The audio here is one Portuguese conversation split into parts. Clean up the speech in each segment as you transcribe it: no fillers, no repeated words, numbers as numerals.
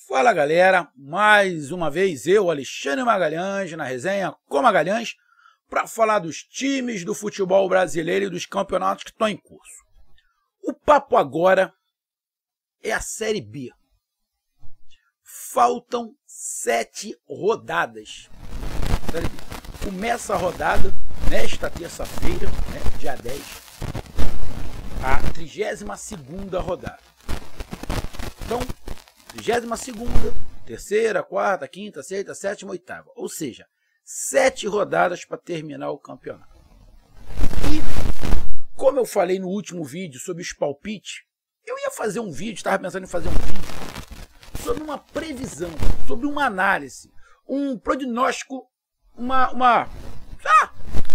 Fala galera, mais uma vez eu, Alexandre Magalhães, na resenha com Magalhães, para falar dos times do futebol brasileiro e dos campeonatos que estão em curso. O papo agora é a Série B. Faltam 7 rodadas. Série B. Começa a rodada nesta terça-feira, dia 10, a 32ª rodada. Então, 32ª, terceira, quarta, quinta, sexta, sétima, oitava. Ou seja, 7 rodadas para terminar o campeonato. E, como eu falei no último vídeo sobre os palpites, eu ia fazer um vídeo, estava pensando em fazer um vídeo sobre uma previsão, sobre uma análise, um prognóstico,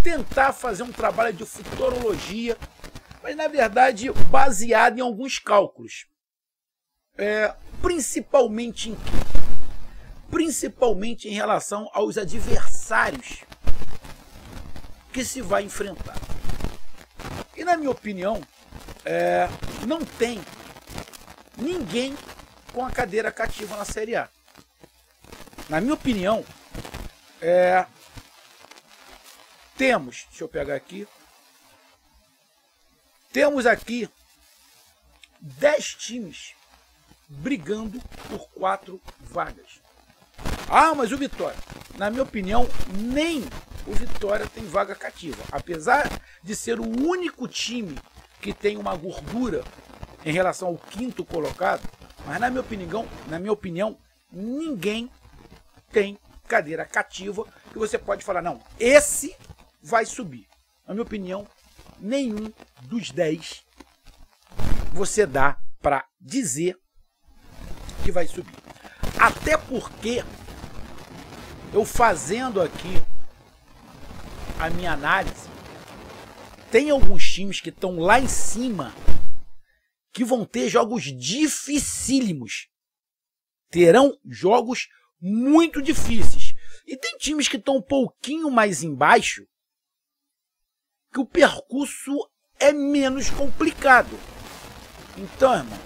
tentar fazer um trabalho de futurologia, mas na verdade baseado em alguns cálculos. Principalmente em quê? Principalmente em relação aos adversários que se vai enfrentar. E na minha opinião, não tem ninguém com a cadeira cativa na Série A. Na minha opinião, temos, deixa eu pegar aqui, temos aqui 10 times brigando por 4 vagas. Ah, mas o Vitória, na minha opinião, nem o Vitória tem vaga cativa. Apesar de ser o único time que tem uma gordura em relação ao 5º colocado, mas na minha opinião, ninguém tem cadeira cativa que você pode falar, não, esse vai subir. Na minha opinião, nenhum dos 10 você dá para dizer que vai subir. Até porque eu fazendo aqui a minha análise, tem alguns times que estão lá em cima que vão ter jogos dificílimos. Terão jogos muito difíceis. E tem times que estão um pouquinho mais embaixo que o percurso é menos complicado. Então, irmão,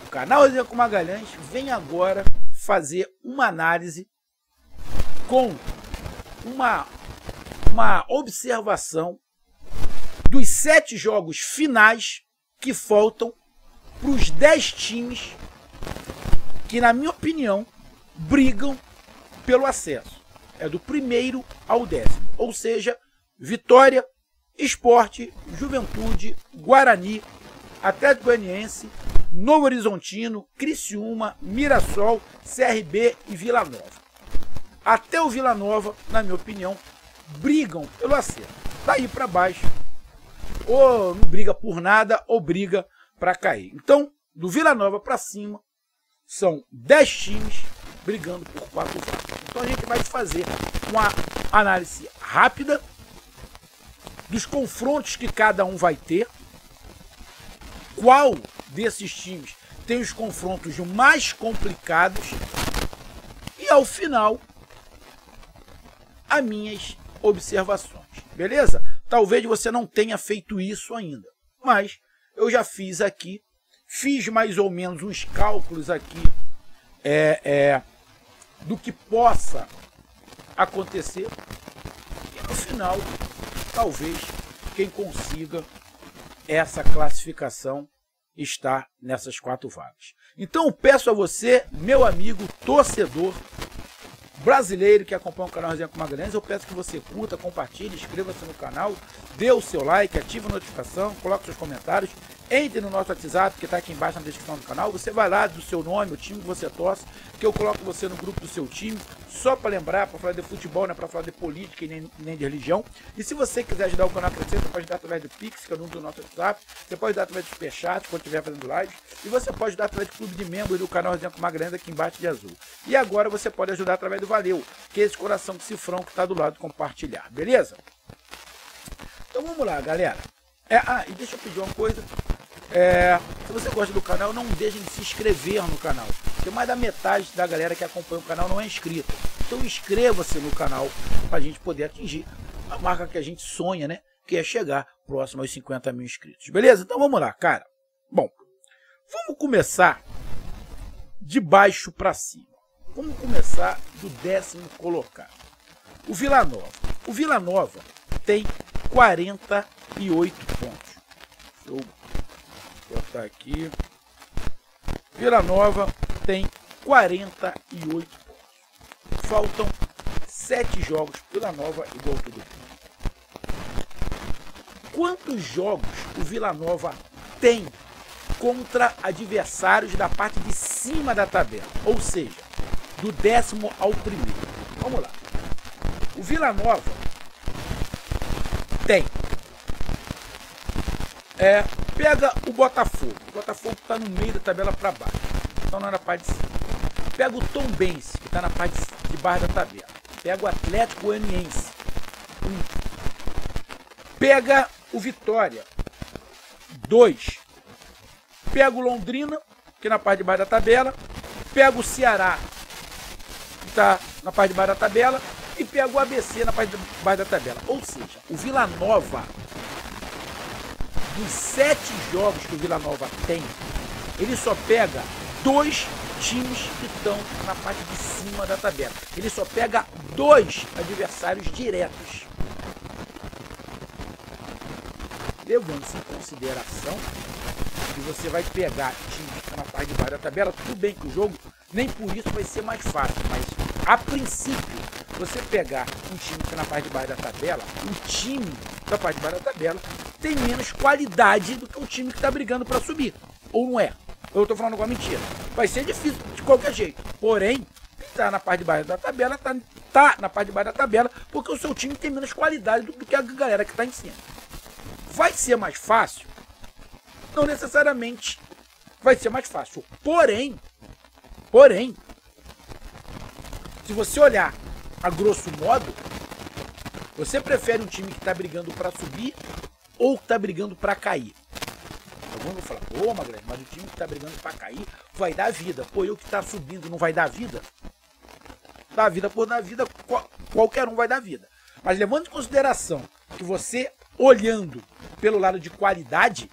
o canal Resenha com Magalhães vem agora fazer uma análise com uma observação dos 7 jogos finais que faltam para os 10 times que, na minha opinião, brigam pelo acesso. É do 1º ao 10º. Ou seja, Vitória, Sport, Juventude, Guarani, Atlético Goianiense, Novo Horizontino, Criciúma, Mirassol, CRB e Vila Nova. Até o Vila Nova, na minha opinião, brigam pelo acesso. Daí para baixo, ou não briga por nada, ou briga para cair. Então, do Vila Nova para cima, são 10 times brigando por 4 vagas. Então a gente vai fazer uma análise rápida dos confrontos que cada um vai ter, qual desses times tem os confrontos mais complicados e, ao final, as minhas observações. Beleza? Talvez você não tenha feito isso ainda, mas eu já fiz aqui, fiz mais ou menos uns cálculos aqui do que possa acontecer e, no final, talvez quem consiga essa classificação está nessas 4 vagas. Então eu peço a você, meu amigo torcedor brasileiro que acompanha o canal Resenha com Magalhães, eu peço que você curta, compartilhe, inscreva-se no canal, dê o seu like, ative a notificação, coloque seus comentários, entre no nosso WhatsApp que está aqui embaixo na descrição do canal, você vai lá do seu nome, o time que você torce, que eu coloco você no grupo do seu time, só para lembrar, para falar de futebol, não é para falar de política e nem de religião. E se você quiser ajudar o canal a crescer, você pode ajudar através do Pix, que é o número do nosso WhatsApp, você pode ajudar através do Superchat, quando estiver fazendo live, e você pode ajudar através do clube de membros do canal Resenha com Magalhães aqui embaixo de azul. E agora você pode ajudar através do Valeu, que é esse coração de cifrão que está do lado de compartilhar, beleza? Então vamos lá, galera. E deixa eu pedir uma coisa. Se você gosta do canal, não deixem de se inscrever no canal, porque mais da metade da galera que acompanha o canal não é inscrita. Então inscreva-se no canal para a gente poder atingir a marca que a gente sonha, né? Que é chegar próximo aos 50 mil inscritos. Beleza? Então vamos lá, cara. Bom, vamos começar de baixo para cima. Vamos começar do 10º colocado. O Vila Nova. O Vila Nova tem 48 pontos. Deixa eu botar aqui. Vila Nova tem 48 pontos. Faltam 7 jogos. Vila Nova igual tudo. Quantos jogos o Vila Nova tem contra adversários da parte de cima da tabela? Ou seja, do 10º ao 1º. Vamos lá. O Vila Nova tem. Pega o Botafogo. O Botafogo está no meio da tabela para baixo. Então não é na parte de cima. Pega o Tombense, que está na parte de baixo da tabela. Pega o Atlético Goianiense. Pega o Vitória. 2. Pega o Londrina, que é na parte de baixo da tabela. Pega o Ceará, que está na parte de baixo da tabela. E pega o ABC na parte de baixo da tabela. Ou seja, o Vila Nova, dos 7 jogos que o Vila Nova tem, ele só pega 2 times que estão na parte de cima da tabela. Ele só pega 2 adversários diretos. Levando-se em consideração que você vai pegar times que estão na parte de baixo da tabela, tudo bem que o jogo nem por isso vai ser mais fácil, mas a princípio, você pegar um time que está na parte de baixo da tabela, o time da parte de baixo da tabela tem menos qualidade do que o time que está brigando para subir. Ou não é? Eu estou falando alguma mentira. Vai ser difícil de qualquer jeito. Porém, quem está na parte de baixo da tabela está na parte de baixo da tabela porque o seu time tem menos qualidade do que a galera que está em cima. Vai ser mais fácil? Não necessariamente vai ser mais fácil. Porém, se você olhar a grosso modo, você prefere um time que está brigando para subir ou que está brigando para cair? Alguns vão falar, pô, Magrelo, mas o time que está brigando para cair vai dar vida. Pô, eu que está subindo não vai dar vida? Dá vida por dar vida, qualquer um vai dar vida. Mas levando em consideração que você, olhando pelo lado de qualidade,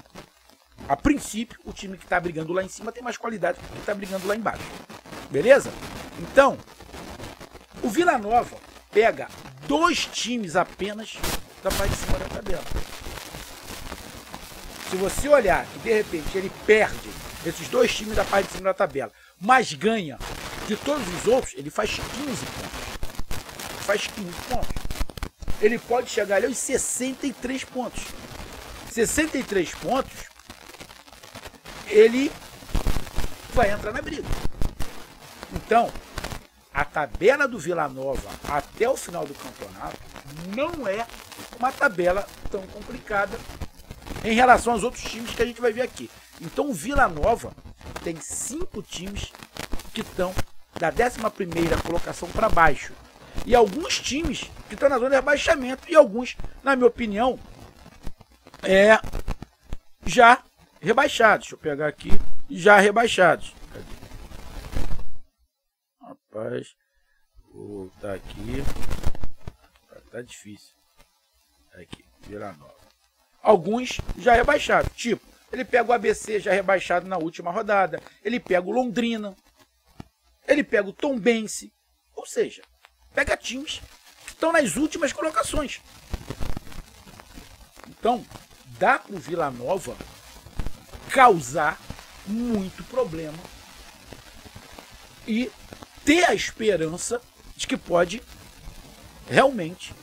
a princípio, o time que está brigando lá em cima tem mais qualidade que o que está brigando lá embaixo. Beleza? Então, o Vila Nova pega 2 times apenas da parte de cima da tabela. Se você olhar que de repente ele perde esses 2 times da parte de cima da tabela, mas ganha de todos os outros, ele faz 15 pontos. Faz 15 pontos. Ele pode chegar ali aos 63 pontos. 63 pontos, ele vai entrar na briga. Então, a tabela do Vila Nova até o final do campeonato não é uma tabela tão complicada em relação aos outros times que a gente vai ver aqui. Então o Vila Nova tem 5 times que estão da 11ª colocação para baixo. E alguns times que estão na zona de rebaixamento e alguns, na minha opinião, já rebaixados. Deixa eu pegar aqui, já rebaixados. Rapaz, vou voltar aqui. Tá difícil. Aqui, Vila Nova. Alguns já rebaixados. Tipo, ele pega o ABC já rebaixado na última rodada. Ele pega o Londrina. Ele pega o Tombense. Ou seja, pega times que estão nas últimas colocações. Então, dá para o Vila Nova causar muito problema e ter a esperança de que pode realmente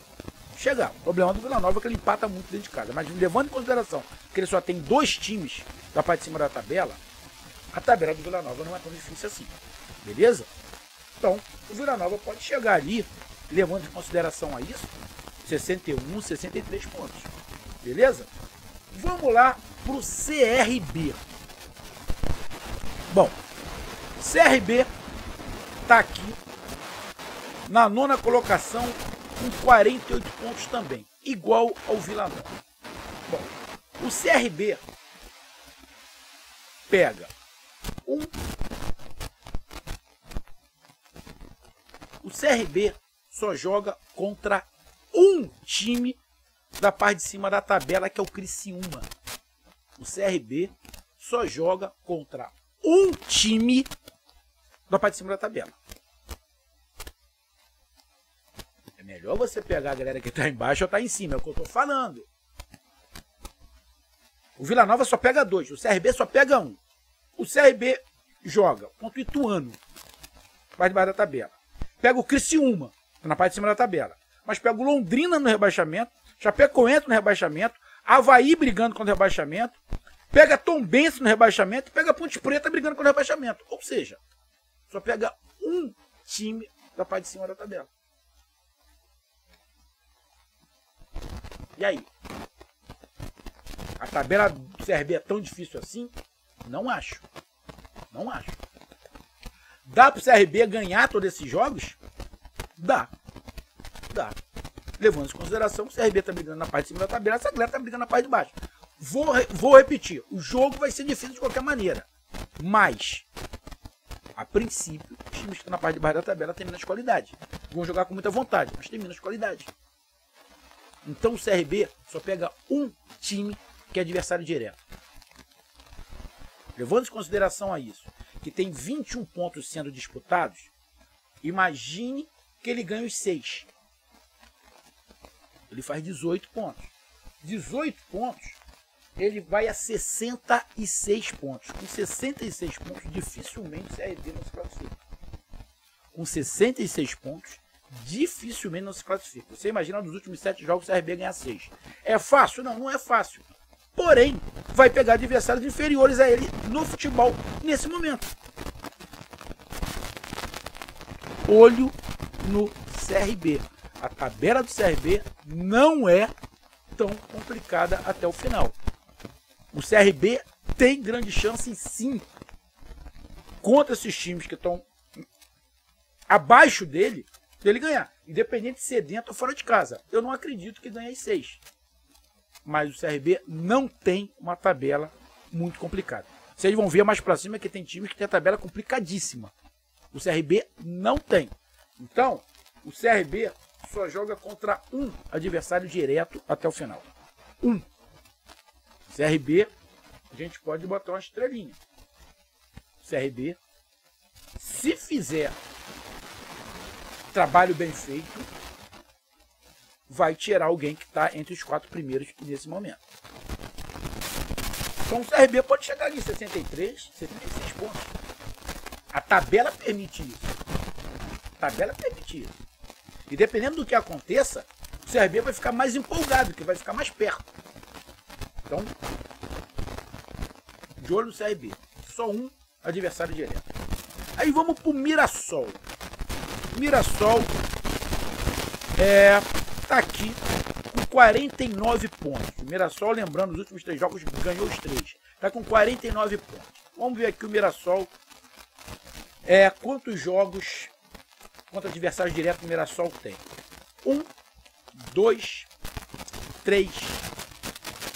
chegar. O problema do Vila Nova é que ele empata muito dentro de casa, mas levando em consideração que ele só tem 2 times da parte de cima da tabela, a tabela do Vila Nova não é tão difícil assim, beleza? Então, o Vila Nova pode chegar ali, levando em consideração a isso, 61, 63 pontos, beleza? Vamos lá para o CRB. Bom, CRB está aqui na 9ª colocação com 48 pontos também, igual ao Vila Nova. Bom, o CRB pega o CRB só joga contra um time da parte de cima da tabela, que é o Criciúma. O CRB só joga contra um time da parte de cima da tabela. É melhor você pegar a galera que está embaixo ou está em cima, é o que eu estou falando. O Vila Nova só pega 2, o CRB só pega 1. O CRB joga contra o Ituano, parte de baixo da tabela. Pega o Criciúma, na parte de cima da tabela. Mas pega o Londrina no rebaixamento, Chapecoense no rebaixamento, Avaí brigando contra o rebaixamento, pega Tombense no rebaixamento e pega Ponte Preta brigando contra o rebaixamento. Ou seja, só pega um time da parte de cima da tabela. E aí? A tabela do CRB é tão difícil assim? Não acho. Não acho. Dá pro CRB ganhar todos esses jogos? Dá. Dá. Levando em consideração que o CRB tá brigando na parte de cima da tabela, essa galera tá brigando na parte de baixo. Vou repetir. O jogo vai ser difícil de qualquer maneira. Mas, a princípio, os times que estão na parte de baixo da tabela terminam de qualidade. Vão jogar com muita vontade, mas terminam de qualidade. Então o CRB só pega um time que é adversário direto. Levando em consideração a isso, que tem 21 pontos sendo disputados, imagine que ele ganha os 6. Ele faz 18 pontos. 18 pontos, ele vai a 66 pontos. Com 66 pontos, dificilmente o CRB não se classifica. Com 66 pontos, dificilmente não se classifica. Você imagina nos últimos 7 jogos o CRB ganhar 6. É fácil? Não, não é fácil. Porém, vai pegar adversários inferiores a ele no futebol nesse momento. Olho no CRB. A tabela do CRB não é tão complicada até o final. O CRB tem grande chance, sim, contra esses times que estão abaixo dele ganhar. Independente de ser dentro ou fora de casa. Eu não acredito que ganhe as 6. Mas o CRB não tem uma tabela muito complicada. Vocês vão ver mais pra cima que tem times que tem a tabela complicadíssima. O CRB não tem. Então, o CRB só joga contra um adversário direto até o final. Um. CRB, a gente pode botar uma estrelinha. CRB, se fizer trabalho bem feito, vai tirar alguém que está entre os 4 primeiros nesse momento. Então o CRB pode chegar ali 63, 76 pontos. A tabela permite isso. A tabela permite isso. E dependendo do que aconteça, o CRB vai ficar mais empolgado, que vai ficar mais perto. Então, de olho no CRB. Só um adversário direto. Aí vamos pro Mirassol. Mirassol tá aqui com 49 pontos. O Mirassol, lembrando, nos últimos 3 jogos ganhou os 3. Tá com 49 pontos. Vamos ver aqui o Mirassol. Quantos jogos contra adversários diretos o Mirassol tem? 1, 2, 3.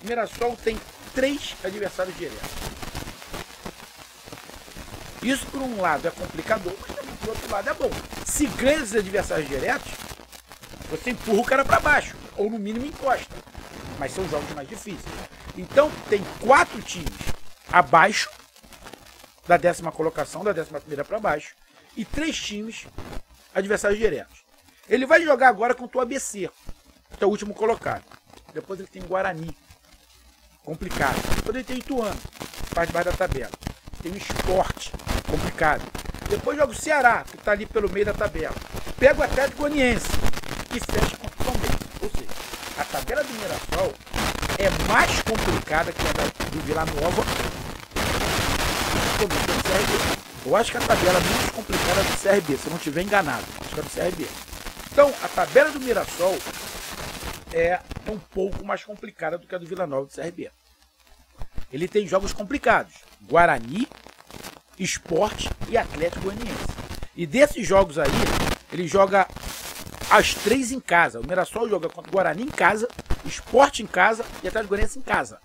O Mirassol tem 3 adversários diretos. Isso, por um lado, é complicador, mas também, por outro lado, é bom. Se ganha esses adversários diretos, você empurra o cara para baixo, ou no mínimo encosta. Mas são jogos mais difíceis. Então, tem 4 times abaixo da 10ª colocação, da 11ª para baixo, e 3 times adversários diretos. Ele vai jogar agora contra o ABC, que é o último colocado. Depois ele tem Guarani, complicado. Depois ele tem Ituano, parte de baixo da tabela. Tem o Sport, complicado. Depois joga o Ceará, que está ali pelo meio da tabela. Pega o Atlético Goianiense e fecha contra o Palmeiras. Ou seja, a tabela do Mirassol é mais complicada que a do Vila Nova do CRB. Eu acho que a tabela é menos complicada do CRB, se eu não estiver enganado. Acho que é do CRB. Então, a tabela do Mirassol é um pouco mais complicada do que a do Vila Nova do CRB. Ele tem jogos complicados. Guarani, Sport e Atlético Goianiense. E desses jogos aí, ele joga as 3 em casa. O Mirassol joga contra o Guarani em casa, Sport em casa e Atlético Goianiense em casa.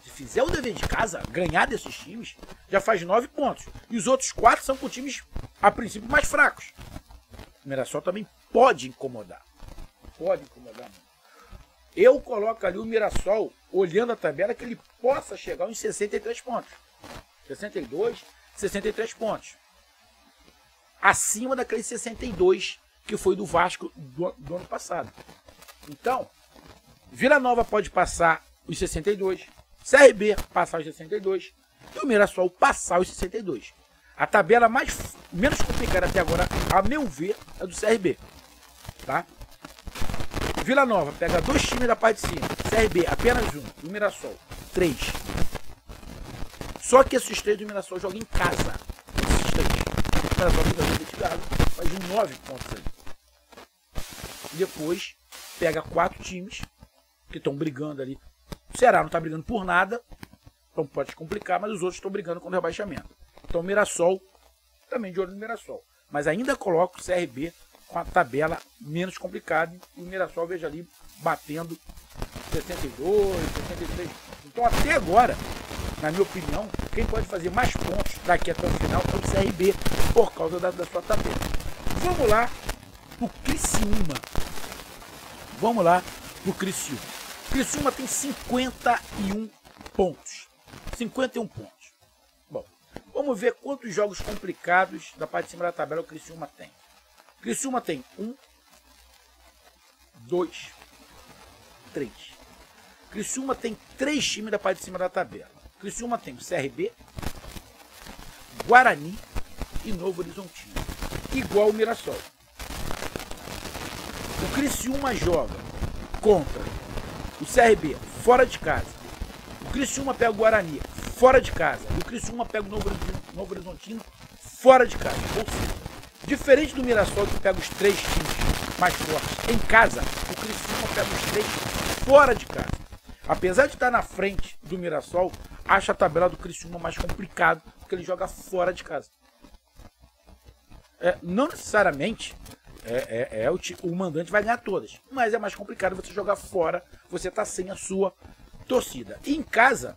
Se fizer o dever de casa, ganhar desses times, já faz 9 pontos. E os outros 4 são com times, a princípio, mais fracos. O Mirassol também pode incomodar. Pode incomodar muito. Eu coloco ali o Mirassol, olhando a tabela, que ele possa chegar uns 63 pontos. 62, 63 pontos. Acima daqueles 62 que foi do Vasco do ano passado. Então, Vila Nova pode passar os 62, CRB passar os 62 e o Mirassol passar os 62. A tabela menos complicada até agora, a meu ver, é do CRB. Tá? Vila Nova pega 2 times da parte de cima, CRB apenas 1, o Mirassol 3. Só que esses 3 do Mirassol jogam em casa. Esses 3. O Mirassol fica dentro de casa, faz 9 pontos ali. E depois pega 4 times que estão brigando ali. O Ceará não está brigando por nada, então pode complicar, mas os outros estão brigando contra o rebaixamento. Então o Mirassol, também de olho no Mirassol. Mas ainda coloca o CRB com a tabela menos complicada e o Mirassol, veja ali, batendo 62, 63. Então até agora, na minha opinião, quem pode fazer mais pontos daqui até o final é o CRB, por causa da sua tabela. Vamos lá pro Criciúma. Vamos lá pro Criciúma. Criciúma tem 51 pontos. 51 pontos. Bom, vamos ver quantos jogos complicados da parte de cima da tabela o Criciúma tem. O Criciúma tem 1, 2, 3. Criciúma tem 3 times da parte de cima da tabela. Criciúma tem o CRB, Guarani e Novo Horizontino. Igual o Mirassol. O Criciúma joga contra o CRB fora de casa. O Criciúma pega o Guarani fora de casa. E o Criciúma pega o Novo Horizontino fora de casa. Ou seja, diferente do Mirassol, que pega os 3 times mais fortes em casa, o Criciúma pega os 3 fora de casa. Apesar de estar na frente do Mirassol, acho a tabela do Criciúma mais complicado, porque ele joga fora de casa. Não necessariamente o mandante vai ganhar todas, mas é mais complicado você jogar fora, você tá sem a sua torcida. E em casa,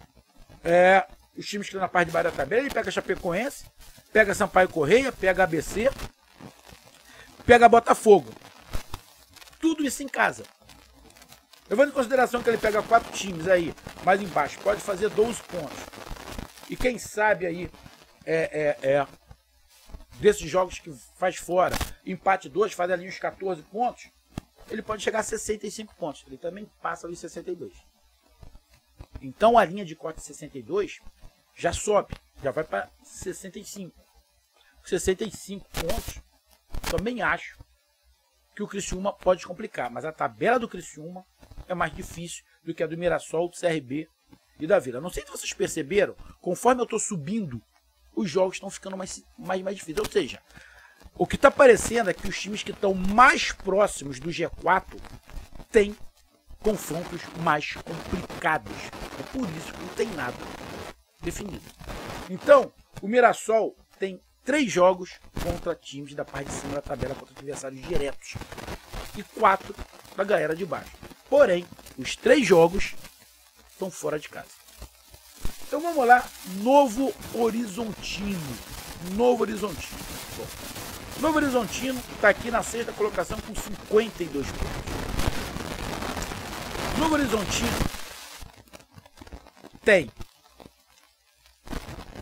os times que estão na parte de baixo da tabela, ele pega Chapecoense, pega Sampaio Correia, pega ABC, pega Botafogo. Tudo isso em casa. Levando em consideração que ele pega 4 times aí, mais embaixo, pode fazer 12 pontos. E quem sabe aí, desses jogos que faz fora, empate 2, faz ali uns 14 pontos, ele pode chegar a 65 pontos. Ele também passa ali 62. Então a linha de corte 62 já sobe, já vai para 65. 65 pontos, também acho que o Criciúma pode complicar, mas a tabela do Criciúma é mais difícil do que a do Mirassol, do CRB e da Vila. Não sei se vocês perceberam, conforme eu estou subindo, os jogos estão ficando mais difíceis. Ou seja, o que está parecendo é que os times que estão mais próximos do G4 têm confrontos mais complicados. É por isso que não tem nada definido. Então, o Mirassol tem 3 jogos contra times da parte de cima da tabela, contra adversários diretos. E 4 da galera de baixo. Porém, os 3 jogos estão fora de casa. Então vamos lá, Novo Horizontino. Novo Horizontino. Bom, Novo Horizontino está aqui na 6ª colocação com 52 pontos. Novo Horizontino tem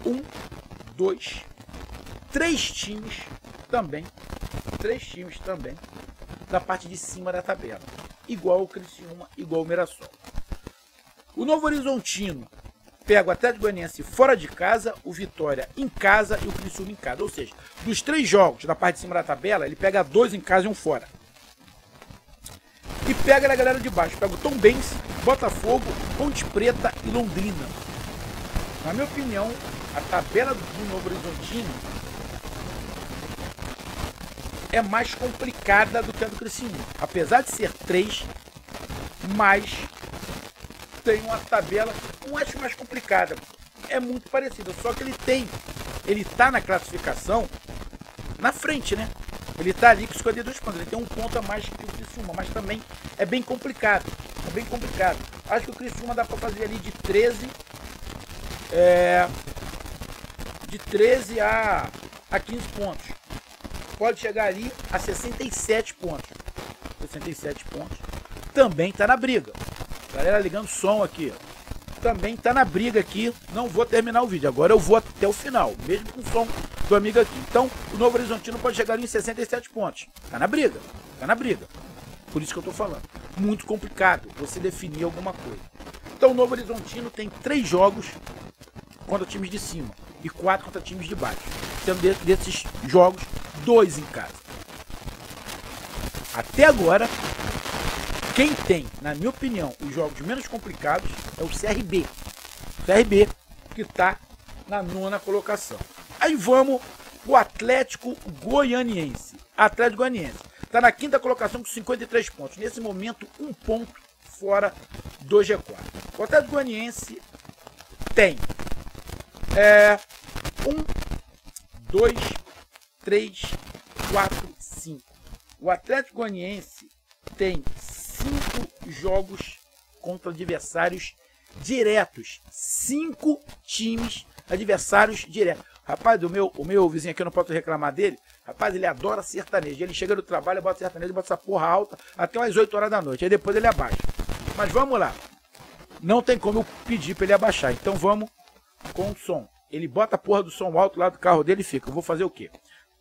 1, 2, 3 times também. 3 times também da parte de cima da tabela. Igual o Criciúma, igual o Mirassol. O Novo Horizontino pega o Atlético Goianiense fora de casa, o Vitória em casa e o Criciúma em casa. Ou seja, dos 3 jogos da parte de cima da tabela, ele pega 2 em casa e 1 fora. E pega a galera de baixo. Pega o Tombense, Botafogo, Ponte Preta e Londrina. Na minha opinião, a tabela do Novo Horizontino é mais complicada do que a do Criciúma. Apesar de ser 3, mas tem uma tabela, não acho mais complicada. É muito parecida, só que ele tá na classificação na frente, né? Ele tá ali com 52 pontos, ele tem 1 ponto a mais que o Criciúma, mas também é bem complicado. É bem complicado. Acho que o Criciúma dá para fazer ali de 13 a 15 pontos. Pode chegar ali a 67 pontos. 67 pontos. Também tá na briga. Galera ligando som aqui. também está na briga aqui. Não vou terminar o vídeo, agora eu vou até o final, mesmo com o som do amigo aqui. Então, o Novo Horizontino pode chegar ali em 67 pontos. Está na briga, está na briga. Por isso que eu estou falando. Muito complicado você definir alguma coisa. Então, o Novo Horizontino tem 3 jogos contra times de cima e 4 contra times de baixo. Sendo desses jogos, 2 em casa. Até agora, quem tem, na minha opinião, os jogos menos complicados é o CRB. O CRB que está na 9ª colocação. Aí vamos o Atlético Goianiense. Atlético Goianiense está na 5ª colocação com 53 pontos. Nesse momento, 1 ponto fora do G4. O Atlético Goianiense tem 1, 2, 3, 4, 5. O Atlético Goianiense tem 5 jogos contra adversários diretos. 5 times adversários diretos. Rapaz, o meu vizinho aqui, eu não posso reclamar dele. Rapaz, ele adora sertanejo. Ele chega do trabalho, bota sertanejo, bota essa porra alta até umas 8 horas da noite. Aí depois ele abaixa. Mas vamos lá. Não tem como eu pedir para ele abaixar. Então vamos com o som. Ele bota a porra do som alto lá do carro dele e fica. Eu vou fazer o quê?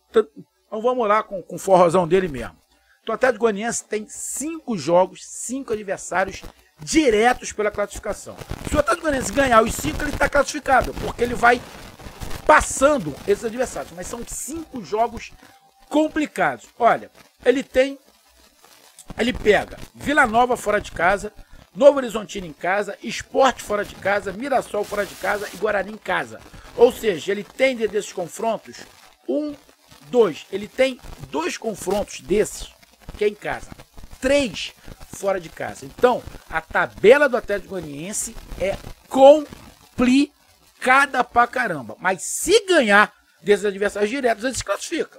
Então vamos lá com o forrozão dele mesmo. Então, o Atlético Goianiense tem 5 jogos, 5 adversários diretos pela classificação. Se o Atlético Goianiense ganhar os 5, ele está classificado, porque ele vai passando esses adversários. Mas são 5 jogos complicados. Olha, ele pega Vila Nova fora de casa, Novo Horizontino em casa, Sport fora de casa, Mirassol fora de casa e Guarani em casa. Ou seja, ele tem desses confrontos 1, 2. Ele tem 2 confrontos desses que é em casa, 3 fora de casa. Então, a tabela do Atlético Goianiense é complicada pra caramba. Mas se ganhar desses adversários diretos, ele se classifica.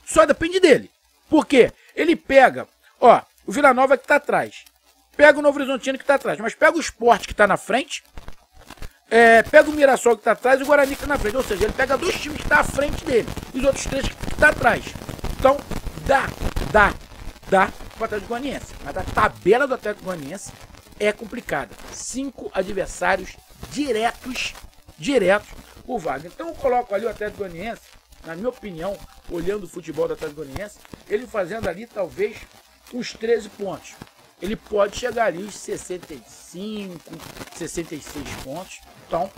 Só depende dele. Por quê? Ele pega, ó, o Vila Nova que tá atrás, pega o Novo Horizontino que tá atrás, mas pega o Sport que tá na frente, pega o Mirassol que tá atrás e o Guarani que tá na frente. Ou seja, ele pega 2 times que tá à frente dele e os outros 3 que tá atrás. Então, dá pro Atlético Goianiense. Mas a tabela do Atlético Goianiense é complicada. 5 adversários diretos por vaga. Então eu coloco ali o Atlético Goianiense, na minha opinião, olhando o futebol do Atlético Goianiense, ele fazendo ali talvez uns 13 pontos. Ele pode chegar ali os 65, 66 pontos. Então,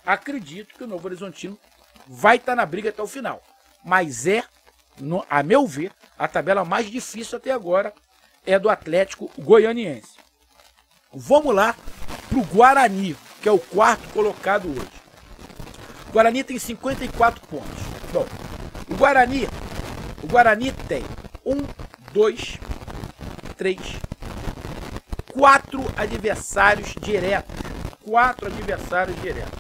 acredito que o Novo Horizontino vai estar na briga até o final. Mas a meu ver, a tabela mais difícil até agora é do Atlético Goianiense. Vamos lá para o Guarani, que é o 4º colocado hoje. O Guarani tem 54 pontos. Bom, o Guarani tem 1, 2, 3, 4 adversários diretos. 4 adversários diretos.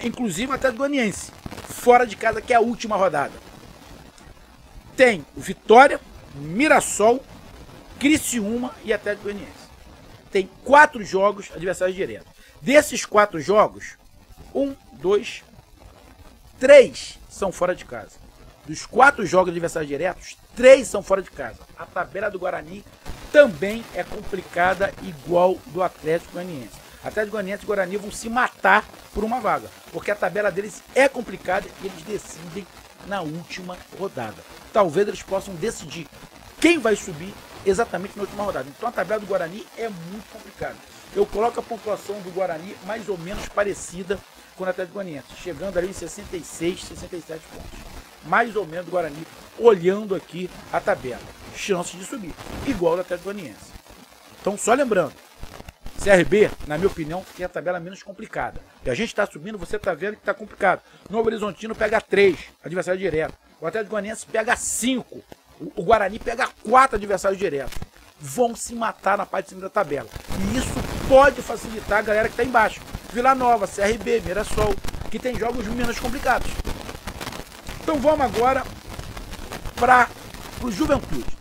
Inclusive o Atlético Goianiense, fora de casa, que é a última rodada. Tem o Vitória, Mirassol, Criciúma e Atlético Goianiense. Tem 4 jogos adversários diretos. Desses 4 jogos, 1, 2, 3 são fora de casa. Dos 4 jogos adversários diretos, 3 são fora de casa. A tabela do Guarani também é complicada, igual do Atlético Goianiense. Atlético Goianiense e Guarani vão se matar por uma vaga, porque a tabela deles é complicada e eles decidem na última rodada. Talvez eles possam decidir quem vai subir exatamente na última rodada. Então a tabela do Guarani é muito complicada. Eu coloco a pontuação do Guarani mais ou menos parecida com o Atlético Goianiense, chegando ali em 66, 67 pontos. Mais ou menos do Guarani, olhando aqui a tabela. Chance de subir, igual do Atlético Goianiense. Então só lembrando, CRB, na minha opinião, tem a tabela menos complicada. E a gente está subindo, você está vendo que está complicado. Novo Horizontino pega 3, adversário direto. O Atlético Goianiense pega 5. O Guarani pega 4 adversários diretos. Vão se matar na parte de cima da tabela. E isso pode facilitar a galera que está embaixo. Vila Nova, CRB, Mirassol, que tem jogos menos complicados. Então vamos agora para o Juventude.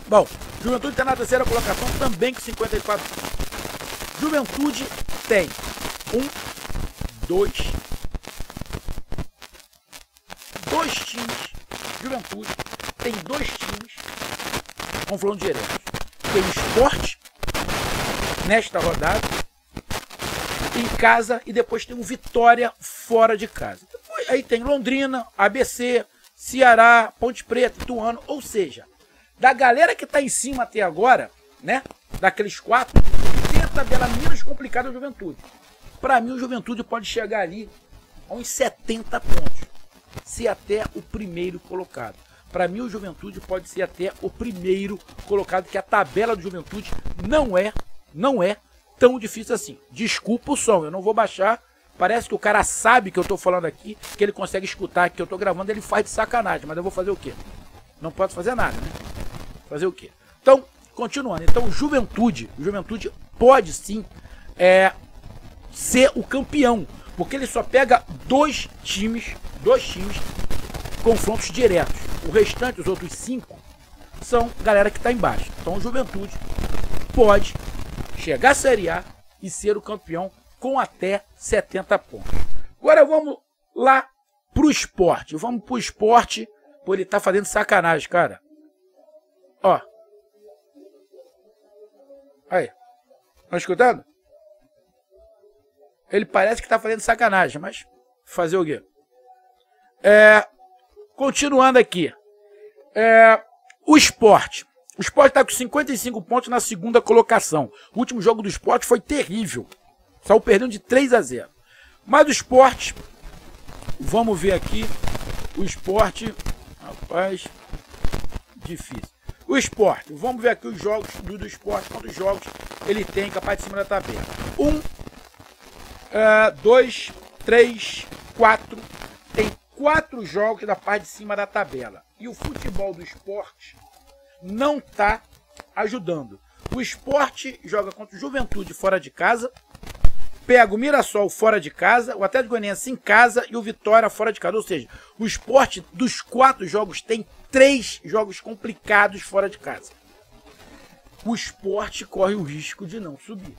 Bom, Juventude está na 3ª colocação, também com 54 pontos. Juventude tem 2 times. Juventude tem 2 times confronto direto. Tem o Sport nesta rodada, em casa, e depois tem um Vitória fora de casa. Depois, aí tem Londrina, ABC, Ceará, Ponte Preta, Ituano, ou seja, da galera que está em cima até agora, né, daqueles 4, tem a tabela menos complicada da Juventude. Para mim, o Juventude pode chegar ali a uns 70 pontos, ser até o primeiro colocado. Para mim, o Juventude pode ser até o primeiro colocado, que a tabela do Juventude não é tão difícil assim. Desculpa o som, eu não vou baixar. Parece que o cara sabe que eu tô falando aqui, que ele consegue escutar que eu tô gravando, ele faz de sacanagem, mas eu vou fazer o quê? Não posso fazer nada, né? Fazer o quê? Então, continuando. Então, Juventude pode sim ser o campeão, porque ele só pega dois times, confrontos diretos. O restante, os outros 5, são galera que está embaixo. Então, o Juventude pode chegar à Série A e ser o campeão com até 70 pontos. Agora vamos lá pro Sport. Vamos pro Sport, por ele tá fazendo sacanagem, cara. Ó. Aí. Estão escutando? Ele parece que tá fazendo sacanagem, mas fazer o quê? Continuando aqui. O Sport. O Sport está com 55 pontos na segunda colocação. O último jogo do Sport foi terrível. Saiu perdendo de 3-0. Mas o Sport, vamos ver aqui. O Sport, rapaz, difícil. O Sport, vamos ver aqui os jogos do Sport, quantos jogos ele tem capaz de cima da tabela. 1, 2, 3, 4. Tem 4 jogos da parte de cima da tabela. E o futebol do Sport não está ajudando. O Sport joga contra o Juventude fora de casa, pega o Mirassol fora de casa, o Atlético Goianiense em casa e o Vitória fora de casa. Ou seja, o Sport dos 4 jogos tem 3 jogos complicados fora de casa. O Sport corre o risco de não subir.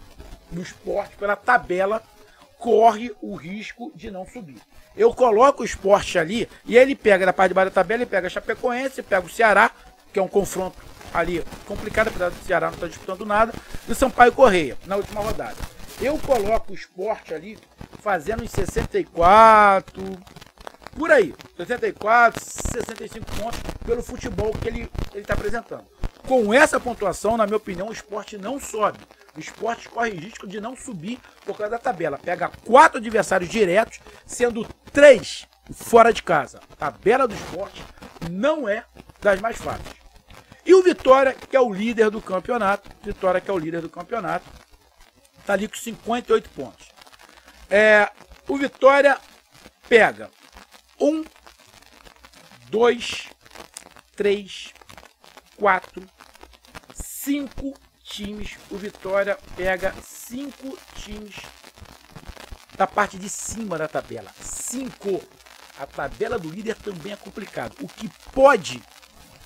O Sport, pela tabela, corre o risco de não subir. Eu coloco o Sport ali e ele pega da parte de baixo da tabela, ele pega a Chapecoense, pega o Ceará, que é um confronto ali complicado, apesar do Ceará não estar disputando nada, e o Sampaio Correia, na última rodada. Eu coloco o Sport ali, fazendo uns 64, por aí, 64, 65 pontos, pelo futebol que ele está apresentando. Com essa pontuação, na minha opinião, o Sport não sobe. O Sport corre risco de não subir por causa da tabela. Pega 4 adversários diretos, sendo 3 fora de casa. A tabela do Sport não é das mais fáceis. E o Vitória, que é o líder do campeonato, está ali com 58 pontos. O Vitória pega 1, 2, 3, 4, 5 times. O Vitória pega 5 times da parte de cima da tabela. 5. A tabela do líder também é complicado. O que pode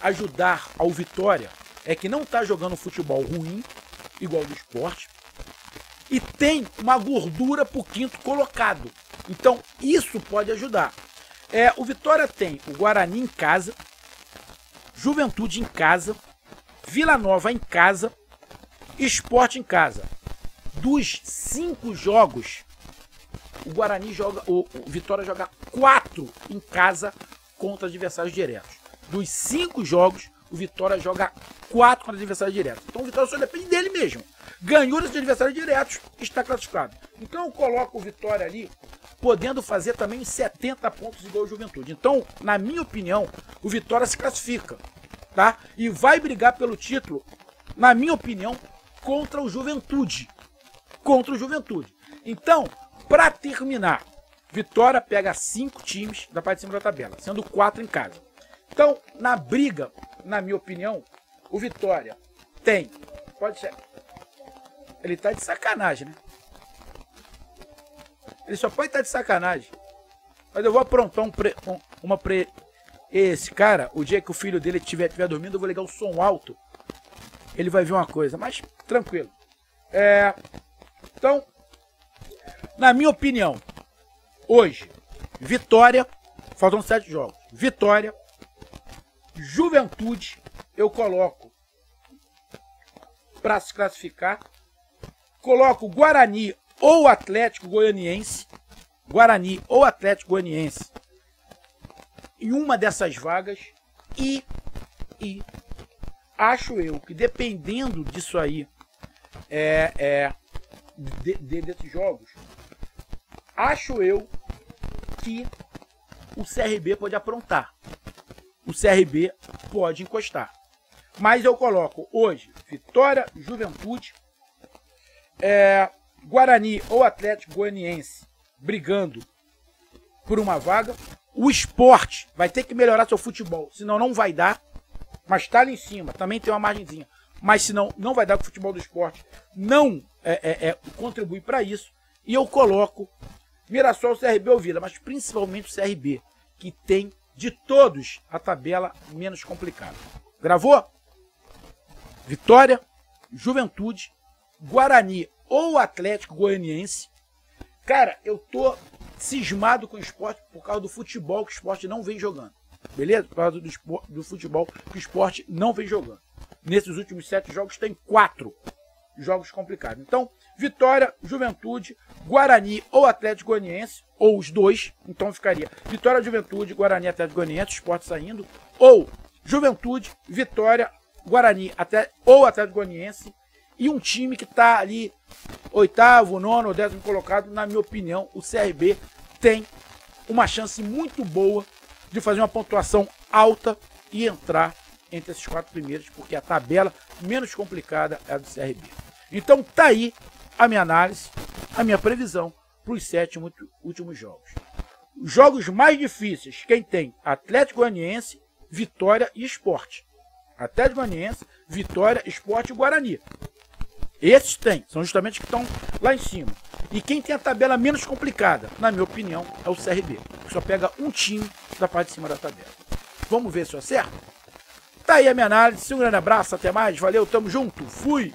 ajudar ao Vitória é que não está jogando futebol ruim, igual do Sport, e tem uma gordura para o 5º colocado. Então, isso pode ajudar. O Vitória tem o Guarani em casa, Juventude em casa, Vila Nova em casa, Sport em casa. Dos 5 jogos, o Vitória joga 4 em casa contra adversários diretos. Dos 5 jogos, o Vitória joga 4 contra adversários diretos. Então o Vitória só depende dele mesmo. Ganhou dos adversários diretos, está classificado. Então eu coloco o Vitória ali, podendo fazer também 70 pontos igual o Juventude. Então, na minha opinião, o Vitória se classifica, tá? E vai brigar pelo título, na minha opinião, contra o Juventude. Então, para terminar, Vitória pega 5 times da parte de cima da tabela, sendo 4 em casa. Então, na briga, na minha opinião, o Vitória tem... Pode ser... Ele tá de sacanagem, né? Ele só pode estar de sacanagem. Mas eu vou aprontar esse cara, o dia que o filho dele estiver dormindo, eu vou ligar o som alto. Ele vai ver uma coisa, mas tranquilo. Então, na minha opinião, hoje, Vitória, faltam 7 jogos. Vitória, Juventude, eu coloco para se classificar. coloco Guarani ou Atlético Goianiense, em uma dessas vagas e acho eu que dependendo disso aí, desses jogos, acho eu que o CRB pode aprontar. O CRB pode encostar. Mas eu coloco hoje Vitória, Juventude, Guarani ou Atlético Goianiense brigando por uma vaga. O Sport vai ter que melhorar seu futebol, senão não vai dar. Mas está ali em cima, também tem uma margenzinha. Mas senão não vai dar, que o futebol do Sport não contribui para isso. E eu coloco Mirassol, CRB ou Vila, mas principalmente o CRB, que tem de todos a tabela menos complicada. Gravou? Vitória, Juventude, Guarani ou Atlético Goianiense. Cara, eu tô cismado com o Sport por causa do futebol que o Sport não vem jogando. Beleza? Por causa do futebol que o Sport não vem jogando. Nesses últimos 7 jogos tem 4 jogos complicados. Então, Vitória, Juventude, Guarani ou Atlético Goianiense, ou os dois. Então ficaria Vitória, Juventude, Guarani, Atlético Goianiense, Sport saindo. Ou Juventude, Vitória, Guarani ou Atlético Goianiense. E um time que está ali 8º, 9º ou 10º colocado, na minha opinião, o CRB tem uma chance muito boa de fazer uma pontuação alta e entrar entre esses 4 primeiros, porque a tabela menos complicada é a do CRB. Então tá aí a minha análise, a minha previsão para os 7 últimos jogos. Os jogos mais difíceis, quem tem? Atlético Goianiense, Vitória e Sport. Atlético Goianiense, Vitória, Sport e Guarani. Esses tem, são justamente os que estão lá em cima. E quem tem a tabela menos complicada, na minha opinião, é o CRB, que só pega um time da parte de cima da tabela. Vamos ver se eu acerto? Tá aí a minha análise, um grande abraço, até mais, valeu, tamo junto, fui!